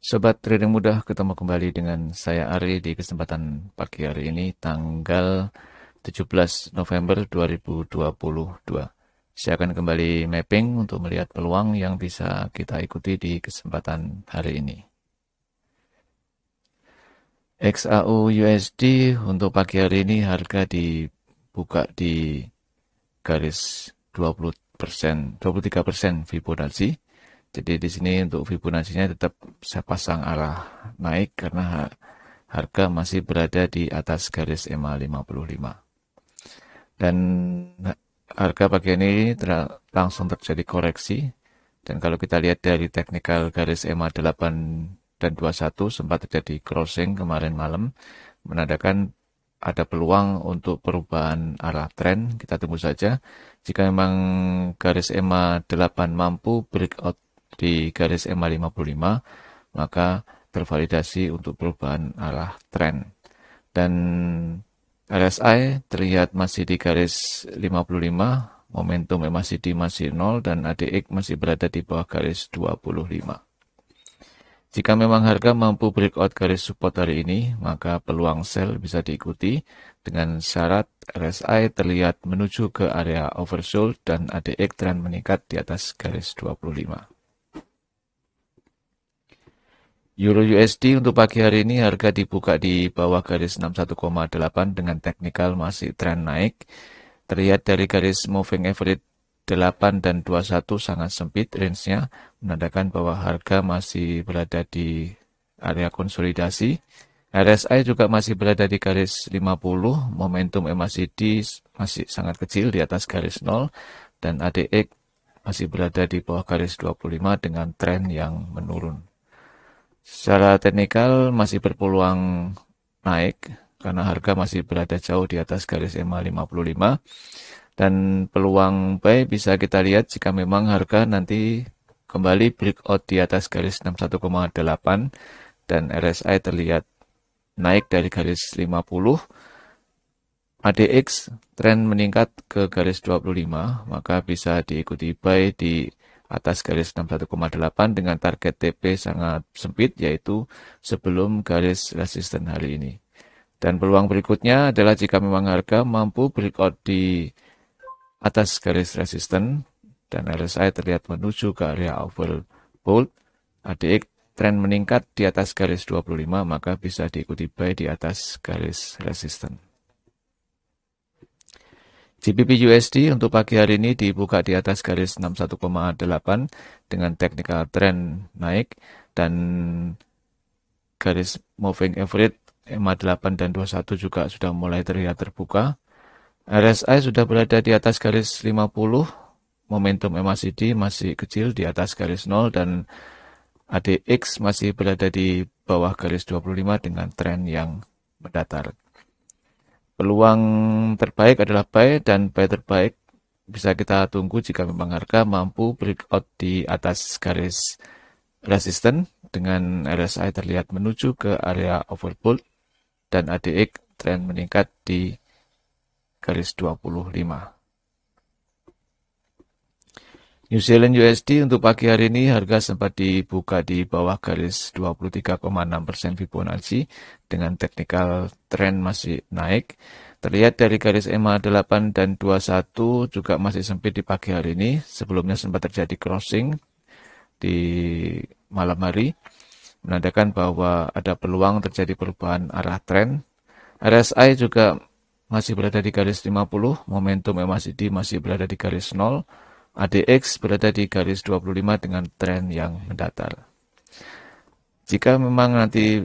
Sobat Trading Mudah, ketemu kembali dengan saya Ari di kesempatan pagi hari ini, tanggal 17 November 2022. Saya akan kembali mapping untuk melihat peluang yang bisa kita ikuti di kesempatan hari ini. XAU USD untuk pagi hari ini harga dibuka di garis 23% Fibonacci. Jadi di sini untuk Fibonacci-nya tetap saya pasang arah naik karena harga masih berada di atas garis EMA 55. Dan harga pagi ini langsung terjadi koreksi. Dan kalau kita lihat dari teknikal garis EMA 8 dan 21 sempat terjadi crossing kemarin malam, menandakan ada peluang untuk perubahan arah tren. Kita tunggu saja. Jika memang garis EMA 8 mampu breakout di garis EMA 55, maka tervalidasi untuk perubahan arah tren. Dan RSI terlihat masih di garis 55, momentum MACD masih 0, dan ADX masih berada di bawah garis 25. Jika memang harga mampu breakout garis support hari ini, maka peluang sell bisa diikuti dengan syarat RSI terlihat menuju ke area oversold dan ADX tren meningkat di atas garis 25. Euro USD untuk pagi hari ini harga dibuka di bawah garis 61,8 dengan teknikal masih tren naik. Terlihat dari garis moving average 8 dan 21 sangat sempit range-nya, menandakan bahwa harga masih berada di area konsolidasi. RSI juga masih berada di garis 50, momentum MACD masih sangat kecil di atas garis 0, dan ADX masih berada di bawah garis 25 dengan tren yang menurun. Secara teknikal masih berpeluang naik karena harga masih berada jauh di atas garis EMA 55. Dan peluang buy bisa kita lihat jika memang harga nanti kembali breakout di atas garis 61,8 dan RSI terlihat naik dari garis 50, ADX tren meningkat ke garis 25, maka bisa diikuti buy di atas garis 61,8 dengan target TP sangat sempit, yaitu sebelum garis resisten hari ini. Dan peluang berikutnya adalah jika memang harga mampu breakout di atas garis resisten dan RSI terlihat menuju ke area overbought, ADX tren meningkat di atas garis 25, maka bisa diikuti buy di atas garis resisten. GBP USD untuk pagi hari ini dibuka di atas garis 61,8 dengan technical trend naik dan garis moving average EMA 8 dan 21 juga sudah mulai terlihat terbuka. RSI sudah berada di atas garis 50, momentum MACD masih kecil di atas garis 0 dan ADX masih berada di bawah garis 25 dengan tren yang mendatar. Peluang terbaik adalah buy dan buy terbaik bisa kita tunggu jika memang harga mampu breakout di atas garis resisten dengan RSI terlihat menuju ke area overbought dan ADX tren meningkat di garis 25. New Zealand USD untuk pagi hari ini harga sempat dibuka di bawah garis 23,6% Fibonacci dengan technical trend masih naik. Terlihat dari garis EMA 8 dan 21 juga masih sempit di pagi hari ini. Sebelumnya sempat terjadi crossing di malam hari, menandakan bahwa ada peluang terjadi perubahan arah tren. RSI juga masih berada di garis 50, momentum MACD masih berada di garis 0, ADX berada di garis 25 dengan tren yang mendatar. Jika memang nanti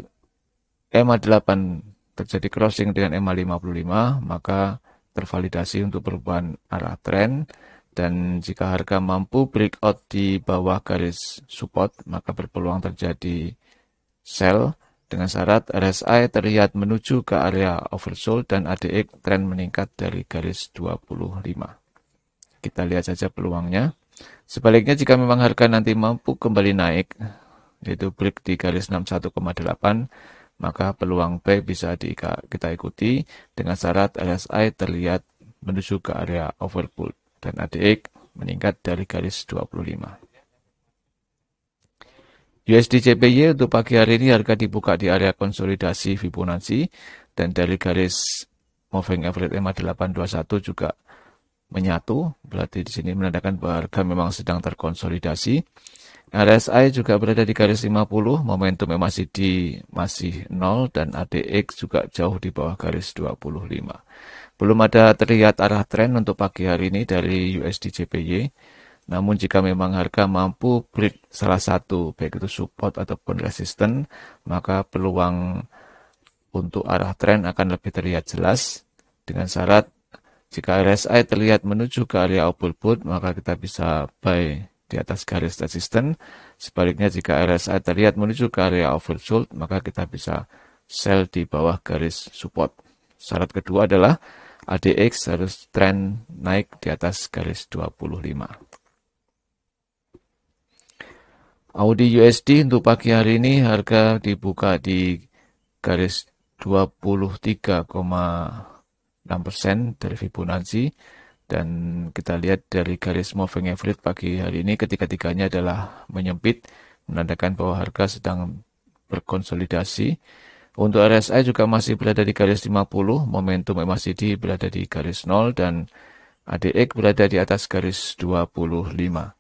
EMA 8 terjadi crossing dengan EMA 55, maka tervalidasi untuk perubahan arah tren. Dan jika harga mampu breakout di bawah garis support, maka berpeluang terjadi sell dengan syarat RSI terlihat menuju ke area oversold dan ADX tren meningkat dari garis 25. Kita lihat saja peluangnya. Sebaliknya jika memang harga nanti mampu kembali naik, yaitu break di garis 61,8, maka peluang buy bisa kita ikuti dengan syarat RSI terlihat menuju ke area overbought dan ADX meningkat dari garis 25. USD CPY untuk pagi hari ini harga dibuka di area konsolidasi Fibonacci dan dari garis moving average EMA 821 juga menyatu, berarti di sini menandakan bahwa harga memang sedang terkonsolidasi. RSI juga berada di garis 50, momentum MACD masih 0 dan ADX juga jauh di bawah garis 25. Belum ada terlihat arah tren untuk pagi hari ini dari USD CPY. Namun jika memang harga mampu break salah satu, baik itu support ataupun resisten, maka peluang untuk arah tren akan lebih terlihat jelas. Dengan syarat, jika RSI terlihat menuju ke area overbought, maka kita bisa buy di atas garis resisten. Sebaliknya, jika RSI terlihat menuju ke area oversold, maka kita bisa sell di bawah garis support. Syarat kedua adalah ADX harus tren naik di atas garis 25. Audi USD untuk pagi hari ini harga dibuka di garis 23,6% dari Fibonacci, dan kita lihat dari garis moving average pagi hari ini ketiga-tiganya adalah menyempit, menandakan bahwa harga sedang berkonsolidasi. Untuk RSI juga masih berada di garis 50, momentum MACD berada di garis 0 dan ADX berada di atas garis 25.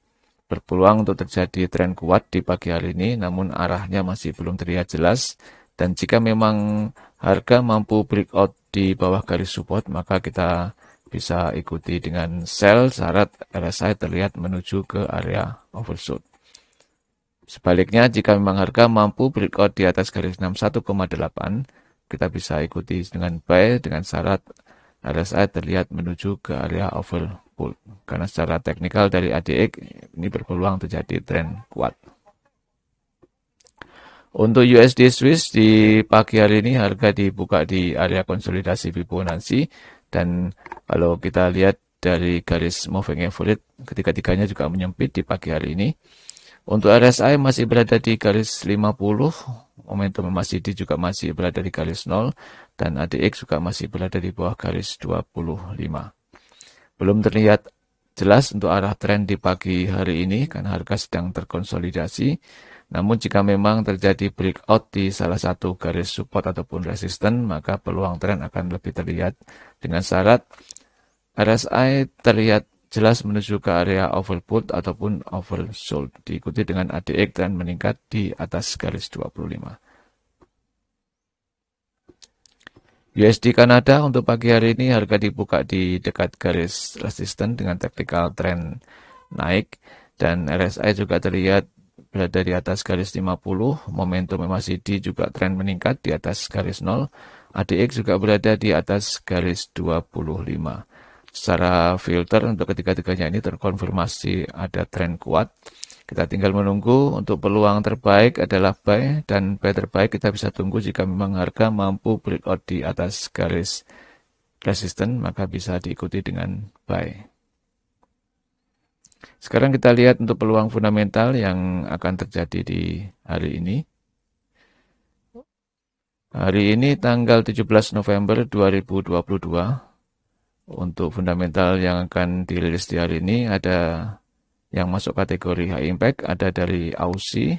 Berpeluang untuk terjadi tren kuat di pagi hari ini, namun arahnya masih belum terlihat jelas. Dan jika memang harga mampu breakout di bawah garis support, maka kita bisa ikuti dengan sell, syarat RSI terlihat menuju ke area oversold. Sebaliknya, jika memang harga mampu breakout di atas garis 61,8, kita bisa ikuti dengan buy dengan syarat RSI terlihat menuju ke area overbought. Karena secara teknikal dari ADX ini berpeluang terjadi tren kuat. Untuk USD Swiss di pagi hari ini harga dibuka di area konsolidasi Fibonacci, dan kalau kita lihat dari garis moving average ketiga-tiganya juga menyempit di pagi hari ini. Untuk RSI masih berada di garis 50, momentum MACD juga masih berada di garis 0, dan ADX juga masih berada di bawah garis 25. Belum terlihat jelas untuk arah tren di pagi hari ini karena harga sedang terkonsolidasi. Namun jika memang terjadi breakout di salah satu garis support ataupun resisten, maka peluang tren akan lebih terlihat dengan syarat RSI terlihat jelas menuju ke area overbought ataupun oversold, diikuti dengan ADX dan meningkat di atas garis 25. USD Kanada untuk pagi hari ini harga dibuka di dekat garis resisten dengan technical trend naik, dan RSI juga terlihat berada di atas garis 50, momentum MACD juga tren meningkat di atas garis 0, ADX juga berada di atas garis 25. Secara filter untuk ketiga-tiganya ini terkonfirmasi ada tren kuat. Kita tinggal menunggu. Untuk peluang terbaik adalah buy, dan buy terbaik kita bisa tunggu jika memang harga mampu breakout di atas garis resisten, maka bisa diikuti dengan buy. Sekarang kita lihat untuk peluang fundamental yang akan terjadi di hari ini. Hari ini tanggal 17 November 2022. Untuk fundamental yang akan dirilis di hari ini ada yang masuk kategori high impact, ada dari Aussie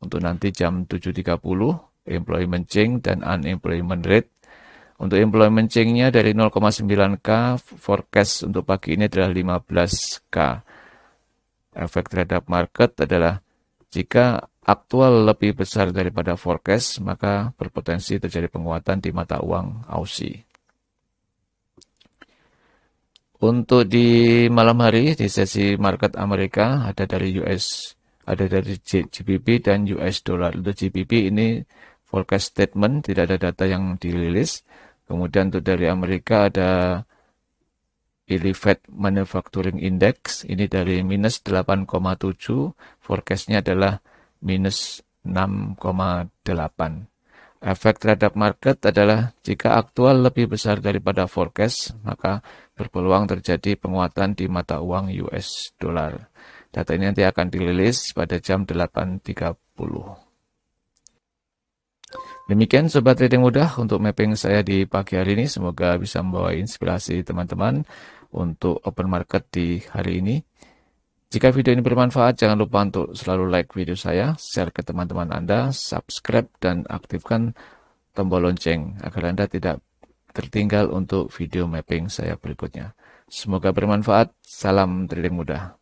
untuk nanti jam 7.30, employment change dan unemployment rate. Untuk employment change-nya dari 0,9K, forecast untuk pagi ini adalah 15K. Efek terhadap market adalah jika aktual lebih besar daripada forecast, maka berpotensi terjadi penguatan di mata uang Aussie. Untuk di malam hari di sesi market Amerika ada dari GBP dan US dollar. Untuk GBP ini forecast statement, tidak ada data yang dirilis. Kemudian untuk dari Amerika ada Fed Manufacturing Index, ini dari minus 8,7, forecastnya adalah minus 6,8. Efek terhadap market adalah jika aktual lebih besar daripada forecast, maka berpeluang terjadi penguatan di mata uang US dollar. Data ini nanti akan dirilis pada jam 8.30. Demikian Sobat Trading Mudah untuk mapping saya di pagi hari ini. Semoga bisa membawa inspirasi teman-teman untuk open market di hari ini. Jika video ini bermanfaat, jangan lupa untuk selalu like video saya, share ke teman-teman Anda, subscribe, dan aktifkan tombol lonceng agar Anda tidak tertinggal untuk video mapping saya berikutnya. Semoga bermanfaat. Salam trading mudah.